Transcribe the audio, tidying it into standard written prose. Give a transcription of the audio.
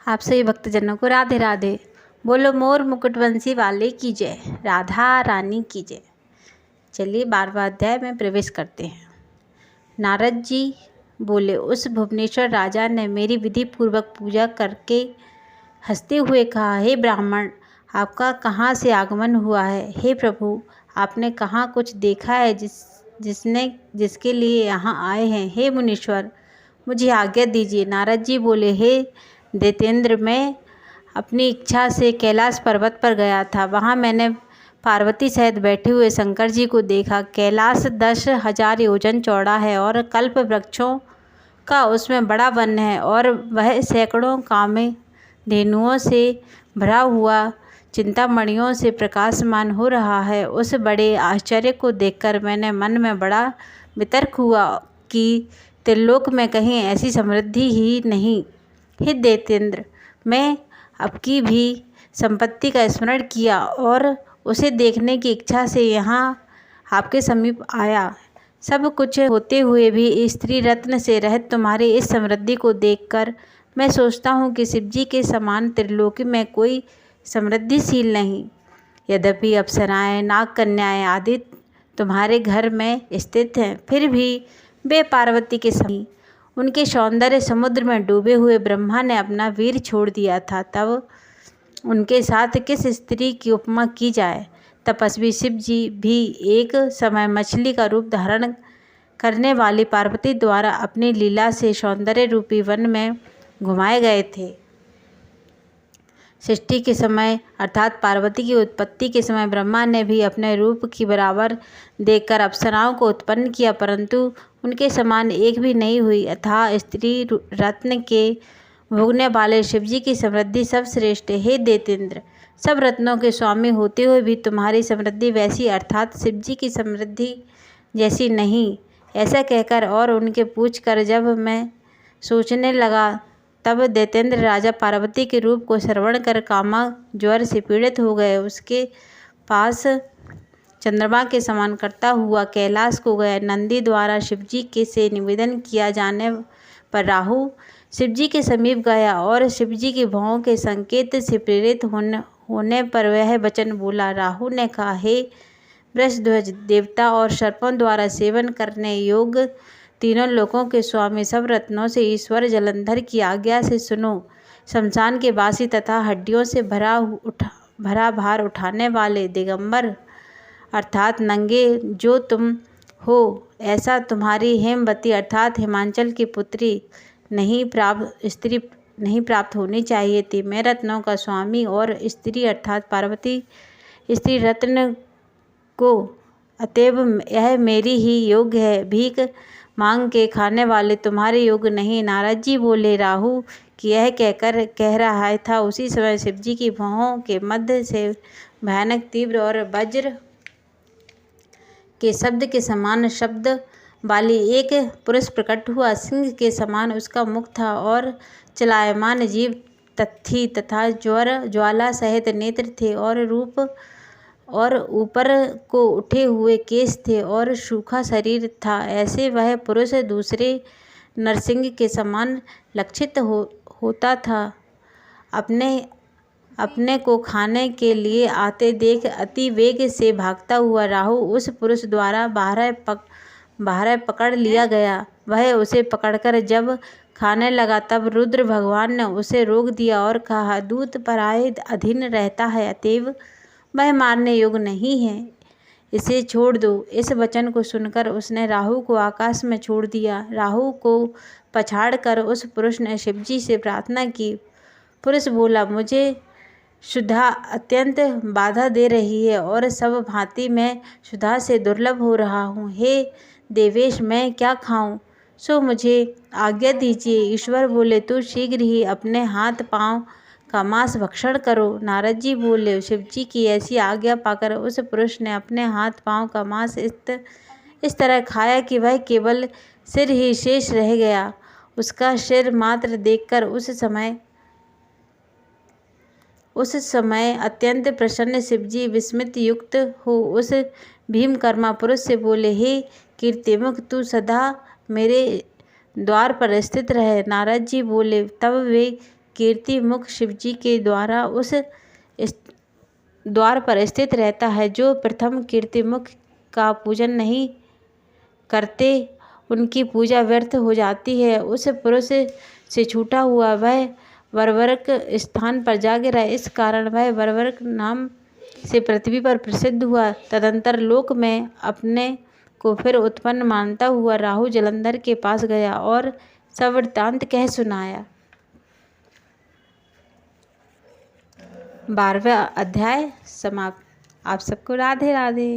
आप सभी भक्तजनों को राधे राधे। बोलो मोर मुकुटवंशी वाले की जय, राधा रानी की जय। चलिए 12वां अध्याय में प्रवेश करते हैं। नारद जी बोले, उस भुवनेश्वर राजा ने मेरी विधि पूर्वक पूजा करके हंसते हुए कहा, हे ब्राह्मण, आपका कहाँ से आगमन हुआ है? हे प्रभु, आपने कहाँ कुछ देखा है जिसके लिए यहाँ आए हैं? हे मुनीश्वर, मुझे आज्ञा दीजिए। नारद जी बोले, हे दैत्येंद्र, मैं अपनी इच्छा से कैलाश पर्वत पर गया था। वहाँ मैंने पार्वती सहित बैठे हुए शंकर जी को देखा। कैलाश 10,000 योजन चौड़ा है और कल्प वृक्षों का उसमें बड़ा वन है और वह सैकड़ों कामधेनुओं से भरा हुआ चिंतामणियों से प्रकाशमान हो रहा है। उस बड़े आश्चर्य को देखकर मैंने मन में बड़ा वितर्क हुआ कि त्रिलोक में कहीं ऐसी समृद्धि ही नहीं। हे दैत्येंद्र, मैं आपकी भी संपत्ति का स्मरण किया और उसे देखने की इच्छा से यहाँ आपके समीप आया। सब कुछ होते हुए भी स्त्री रत्न से रहित तुम्हारी इस समृद्धि को देखकर मैं सोचता हूँ कि शिवजी के समान त्रिलोकी में कोई समृद्धिशील नहीं। यद्यपि अप्सराएं, नाग कन्याएं आदि तुम्हारे घर में स्थित हैं, फिर भी वे पार्वती के समान। उनके सौंदर्य समुद्र में डूबे हुए ब्रह्मा ने अपना वीर छोड़ दिया था, तब उनके साथ किस स्त्री की उपमा की जाए। तपस्वी शिव जी भी एक समय मछली का रूप धारण करने वाली पार्वती द्वारा अपनी लीला से सौंदर्य रूपी वन में घुमाए गए थे। सृष्टि के समय अर्थात पार्वती की उत्पत्ति के समय ब्रह्मा ने भी अपने रूप की बराबर देखकर अप्सराओं को उत्पन्न किया, परंतु उनके समान एक भी नहीं हुई। अतः स्त्री रत्न के भोगने वाले शिवजी की समृद्धि सब श्रेष्ठ। हे दैत्येंद्र, सब रत्नों के स्वामी होते हुए भी तुम्हारी समृद्धि वैसी अर्थात शिवजी की समृद्धि जैसी नहीं। ऐसा कहकर और उनके पूछ कर जब मैं सोचने लगा, तब दैत्येंद्र राजा पार्वती के रूप को श्रवण कर कामा ज्वर से पीड़ित हो गए। उसके पास चंद्रमा के समान करता हुआ कैलाश को गया। नंदी द्वारा शिवजी के से निवेदन किया जाने पर राहु शिवजी के समीप गया और शिवजी के भौं के संकेत से प्रेरित होने पर वह वचन बोला। राहु ने कहा, हे वृषध्वज, देवता और सर्पों द्वारा सेवन करने योग्य तीनों लोकों के स्वामी सब रत्नों से ईश्वर जलंधर की आज्ञा से सुनो। शमशान के वासी तथा हड्डियों से भरा भार उठाने वाले दिगंबर अर्थात नंगे जो तुम हो, ऐसा तुम्हारी हेमवती अर्थात हिमांचल की पुत्री स्त्री नहीं प्राप्त होनी चाहिए थी। मैं रत्नों का स्वामी और स्त्री अर्थात पार्वती स्त्री रत्न को, अतएव यह मेरी ही योग्य है। भीख मांग के खाने वाले तुम्हारे योग्य नहीं। नारद जी बोले, राहु कि यह कहकर कह रहा था, उसी समय शिवजी की भौहों के मध्य से भयानक तीव्र और वज्र के शब्द के समान शब्द वाली एक पुरुष प्रकट हुआ। सिंह के समान उसका मुख था और चलायमान जीव थी तथा ज्वाला सहित नेत्र थे और रूप और ऊपर को उठे हुए केश थे और सूखा शरीर था। ऐसे वह पुरुष दूसरे नरसिंह के समान लक्षित होता था। अपने को खाने के लिए आते देख अति वेग से भागता हुआ राहु उस पुरुष द्वारा बाहर पकड़ लिया गया। वह उसे पकड़कर जब खाने लगा, तब रुद्र भगवान ने उसे रोक दिया और कहा, दूत पराये अधीन रहता है, अतएव वह मारने योग्य नहीं है, इसे छोड़ दो। इस वचन को सुनकर उसने राहु को आकाश में छोड़ दिया। राहु को पछाड़कर उस पुरुष ने शिवजी से प्रार्थना की। पुरुष बोला, मुझे क्षुधा अत्यंत बाधा दे रही है और सब भांति मैं क्षुधा से दुर्लभ हो रहा हूँ। हे देवेश, मैं क्या खाऊं? सो मुझे आज्ञा दीजिए। ईश्वर बोले, तू शीघ्र ही अपने हाथ पांव का मांस भक्षण करो। नारद जी बोले, शिवजी की ऐसी आज्ञा पाकर उस पुरुष ने अपने हाथ पांव का मांस इस तरह खाया कि वह केवल सिर ही शेष रह गया। उसका सिर मात्र देखकर उस समय अत्यंत प्रसन्न शिवजी विस्मित युक्त हो उस भीमकर्मा पुरुष से बोले, हे कीर्तिमुख, तू सदा मेरे द्वार पर स्थित रहे। नारद जी बोले, तब वे कीर्ति मुख शिवजी के द्वारा उस द्वार पर स्थित रहता है। जो प्रथम कीर्तिमुख का पूजन नहीं करते उनकी पूजा व्यर्थ हो जाती है। उस पुरुष से छूटा हुआ वह वरवर्क स्थान पर जा गिरा। इस कारण वह वरवर्क नाम से पृथ्वी पर प्रसिद्ध हुआ। तदंतर लोक में अपने को फिर उत्पन्न मानता हुआ राहु जलंधर के पास गया और सब वृत्तांत कह सुनाया। 12वां अध्याय समाप्त। आप सबको राधे राधे।